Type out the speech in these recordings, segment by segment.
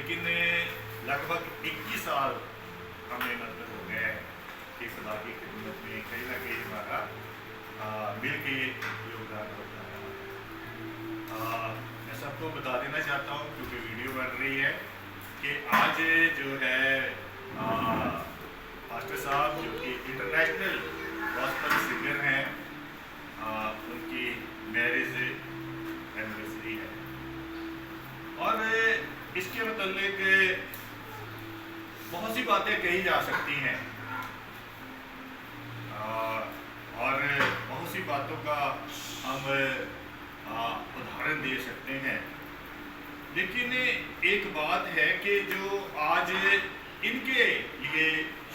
लेकिन लगभग 21 साल हमें मतलब हो गए हैं कि खुदा की खिदमत में कहीं ना कहीं हमारा मिल के योगदान होता है। मैं सबको बता देना चाहता हूँ क्योंकि वीडियो बन रही है कि आज जो है पास्टर साहब जो कि इंटरनेशनल गॉस्पेल सिंगर हैं, उनकी मैरिज एनिवर्सरी है और इसके मतलब बहुत सी बातें कही जा सकती हैं और बहुत सी बातों का हम उदाहरण दे सकते हैं। लेकिन एक बात है कि जो आज इनके लिए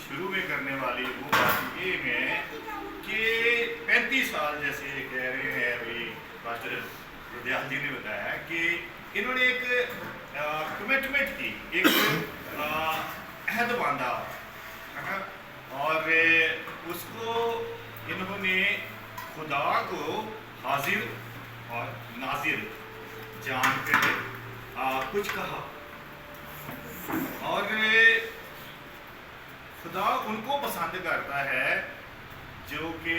शुरू में करने वाली वो बात ये है कि 35 साल जैसे कह रहे हैं अभी पास्टर रुद्याल जी ने बताया कि इन्होंने एक कमिटमेंट की, एक अहद बांधा है ना, और उसको इन्होंने खुदा को हाजिर और नाजिर जानकर कुछ कहा और खुदा उनको पसंद करता है जो कि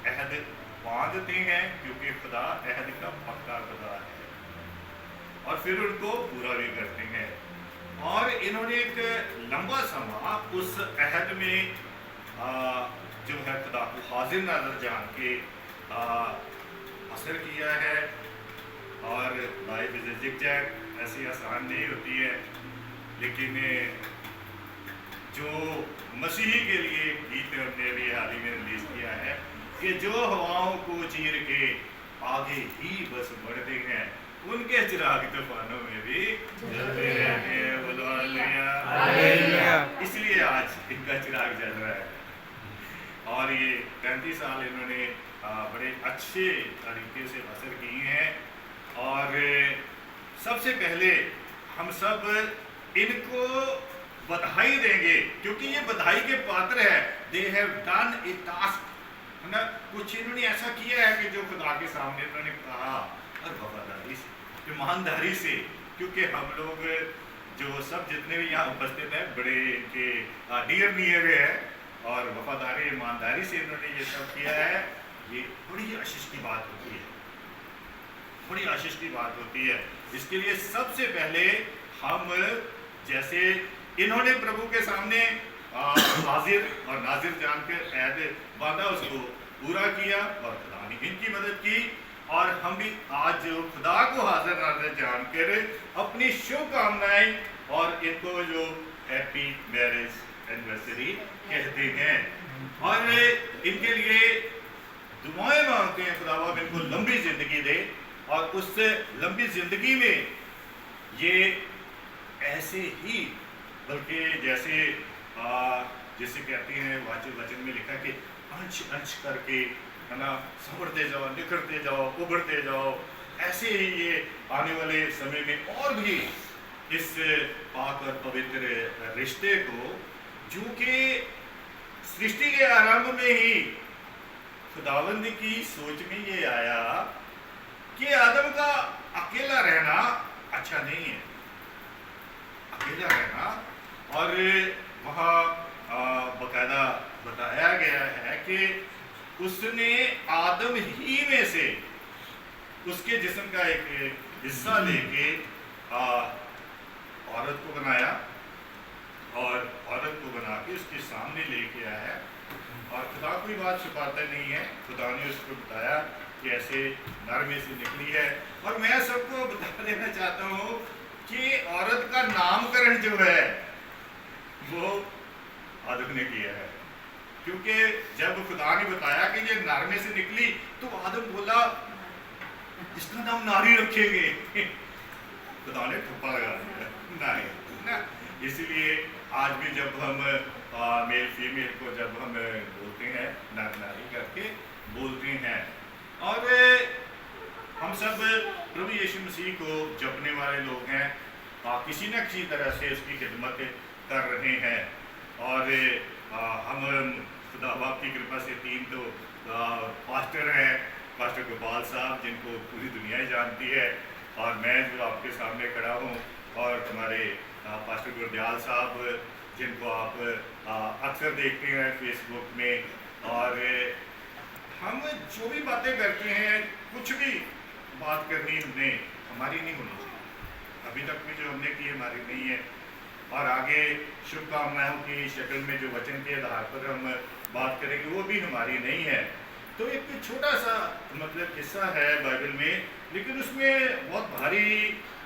अहद बांधते हैं, क्योंकि खुदा अहद का पक्का खुदा है और फिर उनको पूरा भी करते हैं। और इन्होंने एक लंबा समय उस अहद में जो है खुदा को हाजिर नाज़र जान के असर किया है। और लाइफ इज ए जिगजैग, ऐसी आसान नहीं होती है, लेकिन जो मसीही के लिए गीत हमने भी हाल ही में रिलीज किया है कि जो हवाओं को चीर के आगे ही बस बढ़ते हैं, उनके चिराग तूफानों में भी जलते रहते हैं। बोलो हालेलुया। इसलिए आज इनका चिराग जल रहा है और ये 35 साल इन्होंने बड़े अच्छे तरीके से बसर किए हैं। और सबसे पहले हम सब इनको बधाई देंगे क्योंकि ये बधाई के पात्र है। They have done A task, है ना, कुछ इन्होंने ऐसा किया है कि जो खुदा के सामने इन्होंने कहा और वफादारी से, ईमानदारी से, क्योंकि हम लोग जो सब जितने भी यहाँ उपस्थित हैं बड़े इनके डियर है और वफादारी ईमानदारी से इन्होंने ये सब किया है। ये बड़ी आशीष की बात होती है, बड़ी आशीष की बात होती है। इसके लिए सबसे पहले हम जैसे इन्होंने प्रभु के सामने हाजिर और नाजिर जानकर ऐद बांधा, उसको पूरा किया और खुदा ने इनकी मदद की। और हम भी आज जो खुदा को हाजिर नाजिर जानकर अपनी शुभकामनाएं और इनको जो हैप्पी मैरिज एनिवर्सरी कहते हैं और इनके लिए दुआएं मांगते हैं खुदा बाप इनको लंबी जिंदगी दे और उससे लंबी जिंदगी में ये ऐसे ही, बल्कि जैसे जिसे कहते हैं वचन में लिखा कि अंश अंश करके, है ना, संवरते जाओ, निखरते जाओ, उभरते जाओ। ऐसे ही ये आने वाले समय में और भी इस पाक और पवित्र रिश्ते को, जो कि सृष्टि के आरंभ में ही खुदावंद की सोच में ये आया कि आदम का अकेला रहना अच्छा नहीं है, अकेला रहना। और वहाँ बकायदा बताया गया है कि उसने आदम ही में से उसके जिस्म का एक हिस्सा लेके औरत को बनाया और औरत को बना के उसके सामने लेके आया। और खुदा कोई बात छुपाता नहीं है, खुदा ने उसको बताया कि ऐसे नर में से निकली है। और मैं सबको बता देना चाहता हूँ कि औरत का नामकरण जो है वो आदम ने किया है, क्योंकि जब खुदा ने बताया कि ये नर में से निकली तो आदम बोला इसका नाम नारी रखेंगे। खुदा ने ठप्पा लगा दिया नारी ना। इसलिए आज भी जब हम मेल फीमेल को जब हम बोलते हैं नर नारी करके बोलते हैं। और हम सब प्रभु यीशु मसीह को जपने वाले लोग हैं, किसी न किसी तरह से उसकी खिदमत कर रहे हैं। और हम खुदा बाप की कृपा से 3 तो पास्टर हैं, पास्टर गोपाल साहब जिनको पूरी दुनिया ही जानती है, और मैं जो आपके सामने खड़ा हूँ, और हमारे हमारे पास्टर गुरदयाल साहब, जिनको आप अक्सर देखते हैं फेसबुक में, और हम जो भी बातें करते हैं, कुछ भी बात करनी हमने हमारी नहीं होनी चाहिए। अभी तक भी जो हमने की हमारी नहीं है, और आगे शुभकामनाओं की शक्ल में जो वचन के आधार पर हम बात करेंगे वो भी हमारी नहीं है। तो एक छोटा सा मतलब किस्सा है बाइबल में, लेकिन उसमें बहुत भारी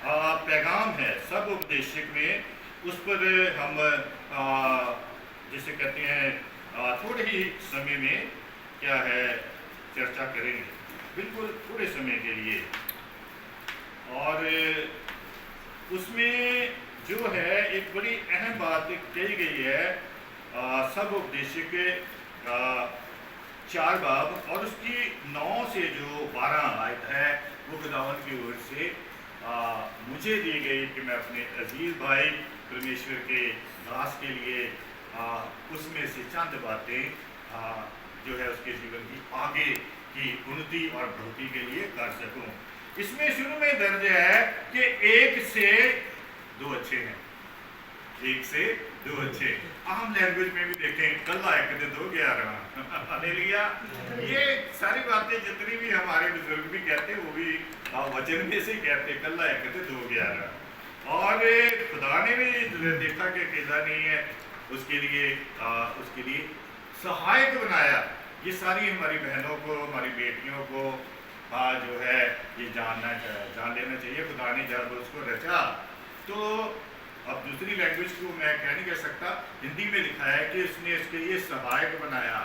पैगाम है सब उपदेशक में। उस पर हम जिसे कहते हैं थोड़े ही समय में क्या है चर्चा करेंगे, बिल्कुल थोड़े समय के लिए। और उसमें जो है एक बड़ी अहम बात कही गई है, सब उपदेशक 4 बाब, और उसकी 9 से जो 12 आयत है वो खुदावन की ओर से मुझे दी गई कि मैं अपने अजीज भाई परमेश्वर के दास के लिए उसमें से चंद बातें जो है उसके जीवन की आगे की उन्नति और बढ़ोतरी के लिए कर सकूं। इसमें शुरू में दर्ज है कि 1 से 2 अच्छे हैं, 1 से 2 अच्छे। आम लैंग्वेज में भी देखें, कल्ला एक दे 2 11 हालेलुया। ये सारी बातें जितनी भी हमारे बुजुर्ग भी कहते वो भी वचन में से कहते, कल्ला एक दे 2 11। और खुदा ने भी देखा कि अकेला नहीं है, उसके लिए सहायक बनाया। ये सारी हमारी बहनों को, हमारी बेटियों को जो है ये जान लेना चाहिए। खुदा ने जब उसको रचा तो अब दूसरी लैंग्वेज को मैं कह नहीं कर सकता, हिंदी में लिखा है कि उसने इसके लिए सहायक बनाया,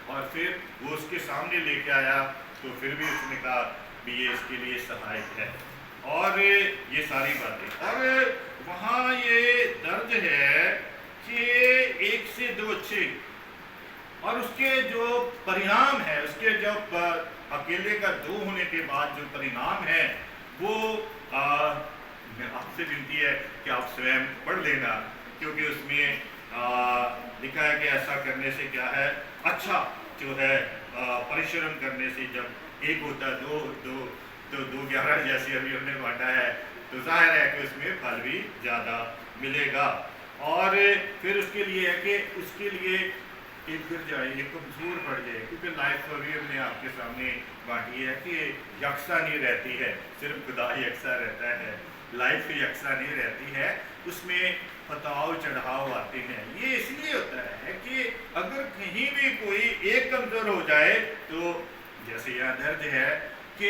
और फिर वो उसके सामने लेके आया, तो फिर भी उसने कहा भी ये इसके लिए सहायक है। और ये सारी बातें, और वहाँ ये दर्ज है कि 1 से 2 अच्छे, और उसके जो परिणाम है, उसके जब अकेले का 2 होने के बाद जो परिणाम है वो आपसे विनती है कि आप स्वयं पढ़ लेना, क्योंकि उसमें लिखा है कि ऐसा करने से क्या है, अच्छा जो है परिश्रम करने से जब 1 होता है 2 11 जैसे अभी हमने बांटा है, तो जाहिर है कि उसमें फल भी ज़्यादा मिलेगा। और फिर उसके लिए है कि उसके लिए एक गिर जाए, एक कमजोर पड़ जाए, क्योंकि लाइफ अभी हमने आपके सामने बांटी है कि यकसा नहीं रहती है, सिर्फ खुदा यकसा रहता है, लाइफ यकसा नहीं रहती है, उसमें फताव चढ़ाव आते हैं। ये इसलिए होता है कि अगर कहीं भी कोई एक कमजोर हो जाए तो जैसे यहाँ दर्ज है कि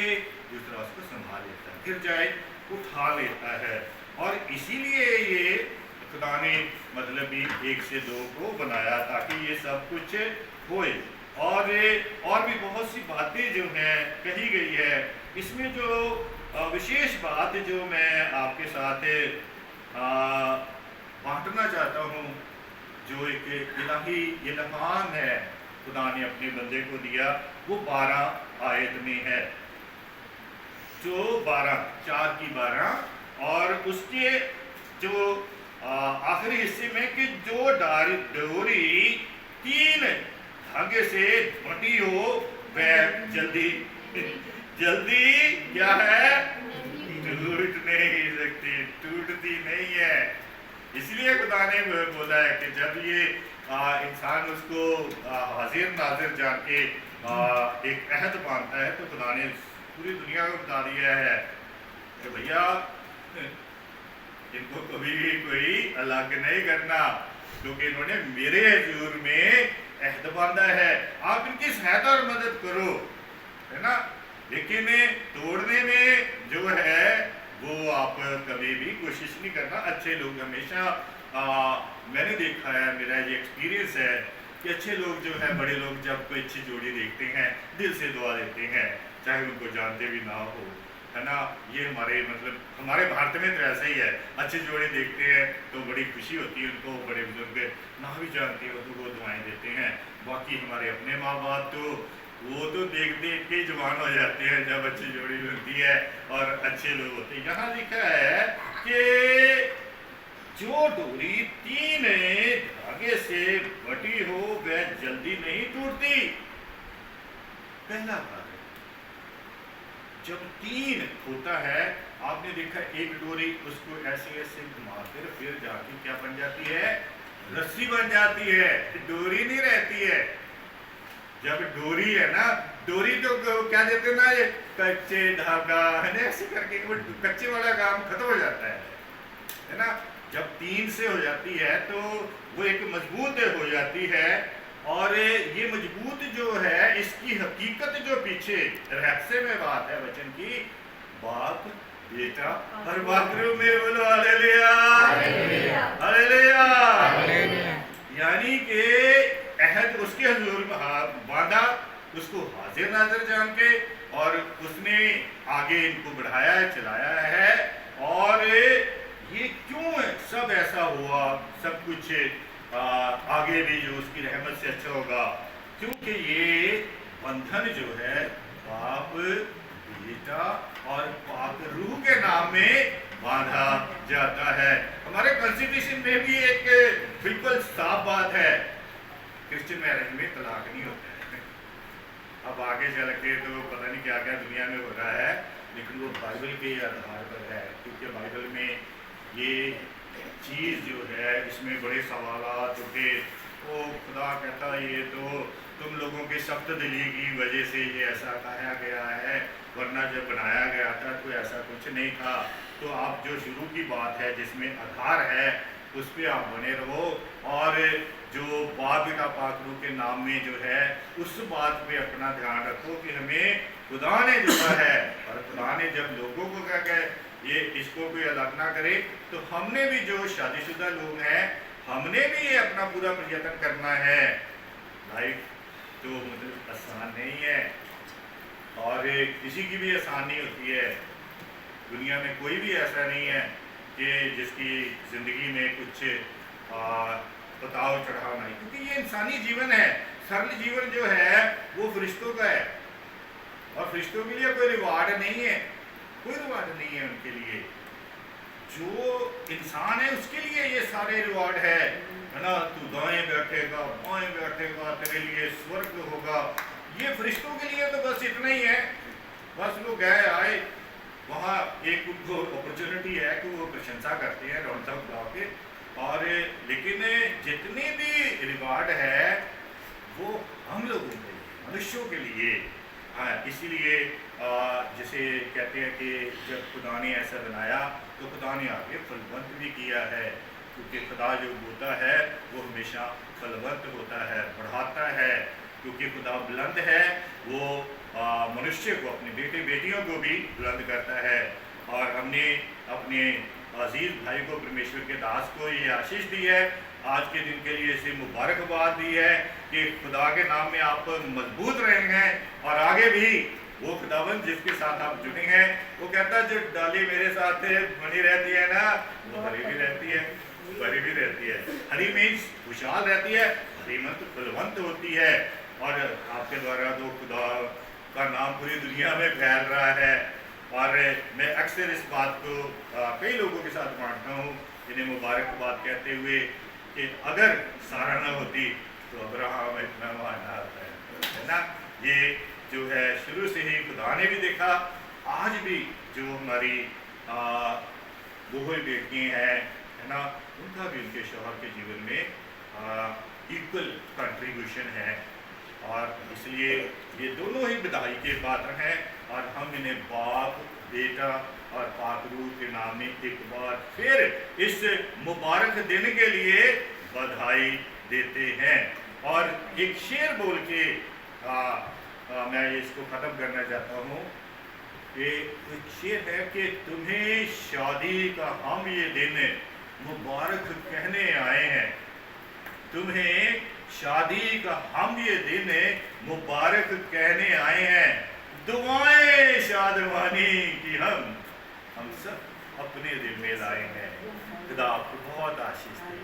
दूसरा उसको संभाल लेता है, गिर जाए उठा लेता है। और इसीलिए ये खुदा ने मतलब भी 1 से 2 को बनाया ताकि ये सब कुछ होए। और भी बहुत सी बातें जो हैं कही गई है। इसमें जो विशेष बात जो मैं आपके साथ बांटना चाहता हूँ, जो एक इलाही इल्हाम है खुदा ने अपने बंदे को दिया, वो 12 आयत में है, जो 4 की 12, और उसके जो आखिरी हिस्से में कि जो डोरी 3 धागे से बटी हो वह जल्दी क्या है, टूट नहीं सकती, टूटती नहीं है। इसलिए खुदा ने बोला है कि जब ये इंसान उसको हाजिर नाजिर जान के एक अहद मानता है, तो खुदा ने पूरी दुनिया को बता दिया है कि भैया इनको कभी भी कोई अलग नहीं करना, क्योंकि इन्होंने मेरे हजूर में अहद बांधा है, आप इनकी सहायता और मदद करो, है ना। लेकिन तोड़ने में जो है वो आप कभी भी कोशिश नहीं करना। अच्छे लोग हमेशा मैंने देखा है, मेरा ये एक्सपीरियंस है कि अच्छे लोग जो है, बड़े लोग जब कोई अच्छी जोड़ी देखते हैं दिल से दुआ देते हैं, चाहे उनको जानते भी ना हो, है ना। ये हमारे मतलब हमारे भारत में तो ऐसा ही है, अच्छी जोड़ी देखते हैं तो बड़ी खुशी होती है उनको, बड़े बुजुर्ग ना भी जानते हो तो वो दुआएं देते हैं। बाकी हमारे अपने माँ बाप तो वो तो देख देख के जवान हो जाते हैं जब अच्छी जोड़ी होती है और अच्छे लोग होते हैं। यहाँ लिखा है कि जो डोरी 3 धागे से बटी हो वह जल्दी नहीं टूटती। पहला भाग जब 3 होता है, आपने देखा एक डोरी उसको ऐसे ऐसे घुमाकर फिर जाके क्या बन जाती है, रस्सी बन जाती है, डोरी नहीं रहती है। जब डोरी है ना, डोरी तो क्या देते हैं ना, ये कच्चे धागा है ना, ऐसे करके वो कच्चे वाला काम खत्म हो जाता है ना। जब 3 से हो जाती है तो वो एक मजबूत हो जाती है। और ये मजबूत जो है, इसकी हकीकत जो पीछे रहस्य में बात है वचन की, बाप बेटा और बाकरू में बोलो हालेलुया हालेलुया। यानी कि अहद उसके हुजूर में बांधा, उसको हाजिर नाजर जान के, और उसने आगे इनको बढ़ाया है, चलाया है। और ये क्यों सब ऐसा हुआ, सब कुछ आगे भी जो उसकी रहमत से अच्छा होगा, क्योंकि ये बंधन जो है बाप बेटा और पाक रूह के नाम में बांधा जाता है। हमारे कॉन्स्टिट्यूशन में भी एक बिल्कुल साफ बात है, क्रिश्चियन मैरिज में तलाक नहीं होता है। अब आगे चल के तो पता नहीं क्या क्या दुनिया में हो रहा है, लेकिन वो बाइबल के आधार पर है, क्योंकि बाइबल में ये चीज़ जो है, इसमें बड़े सवालात उठे। वो खुदा कहता ये तो तुम लोगों की सख्त दिली की वजह से ये ऐसा कहा गया है, वरना जब बनाया गया था तो ऐसा कुछ नहीं था। तो आप जो शुरू की बात है जिसमें आधार है, उस पर आप बने रहो, और जो बाप बेटा पाक रूह के नाम में जो है, उस बात पे अपना ध्यान रखो कि हमें खुदा ने जोड़ा है। और खुदा ने जब लोगों को क्या कहे ये इसको कोई अलग ना करे, तो हमने भी जो शादीशुदा लोग हैं, हमने भी ये अपना पूरा प्रयत्न करना है। लाइफ तो मतलब आसान नहीं है, और किसी की भी आसान नहीं होती है। दुनिया में कोई भी ऐसा नहीं है कि जिसकी ज़िंदगी में कुछ उतार चढ़ाव नहीं, क्योंकि ये इंसानी जीवन है। सरल जीवन जो है वो फरिश्तों का है, और फरिश्तों के लिए कोई रिवार्ड नहीं है, कोई रिवार्ड नहीं है उनके लिए। जो इंसान है उसके लिए ये सारे रिवार्ड है ना। तू दाएं बैठेगा, बाएं बैठेगा, तेरे लिए स्वर्ग होगा। ये फरिश्तों के लिए तो बस इतना ही है। बस लोग गए आए, वहाँ एक उनको अपॉर्चुनिटी है कि वो प्रशंसा करते हैं रौनक बुला के, और लेकिन जितने भी रिवार्ड है वो हम लोगों के लिए, मनुष्यों के लिए। हाँ, इसीलिए जैसे कहते हैं कि जब खुदा ने ऐसा बनाया तो खुदा ने आगे फलवंत भी किया है, क्योंकि खुदा जो होता है वो हमेशा फलवंत होता है, बढ़ाता है। क्योंकि खुदा बुलंद है, वो मनुष्य को, अपने बेटे बेटियों को भी बुलंद करता है। और हमने अपने अजीज भाई को, परमेश्वर के दास को ये आशीष दी है, आज के दिन के लिए इसे मुबारकबाद दी है कि खुदा के नाम में आप मजबूत रहे हैं, और आगे भी वो खुदावंद जिसके साथ आप जुड़े हैं, वो कहता है जो डाली मेरे साथ बनी रहती है ना, वो हरी भी रहती है, भरी भी रहती है। हरी मीन्स खुशहाल रहती है, हरी मतलब फलवंत होती है। और आपके द्वारा तो खुदा का नाम पूरी दुनिया में फैल रहा है। और मैं अक्सर इस बात को कई लोगों के साथ बांटता हूँ, जिन्हें मुबारकबाद कहते हुए, कि अगर सारा ना होती तो अब्राहम इतना वहाँ ना आता है ना। ये जो है शुरू से ही खुदा ने भी देखा, आज भी जो हमारी बहू बेटियाँ हैं है ना, उनका भी उनके शौहर के जीवन में इक्वल कंट्रीब्यूशन है। और इसलिए ये दोनों ही बधाई के पात्र हैं, और हम इन्हें बाप बेटा और पाक रूह के नाम में एक बार फिर इस मुबारक दिन के लिए बधाई देते हैं। और एक शेर बोल के मैं इसको ख़त्म करना चाहता हूँ। एक शेर है कि तुम्हें शादी का हम ये दिन मुबारक कहने आए हैं, तुम्हें शादी का हम ये दिन मुबारक कहने आए हैं। दुआएं शादमानी की हम सब अपने दिल में लाए हैं। खुदा आपको बहुत आशीष दे।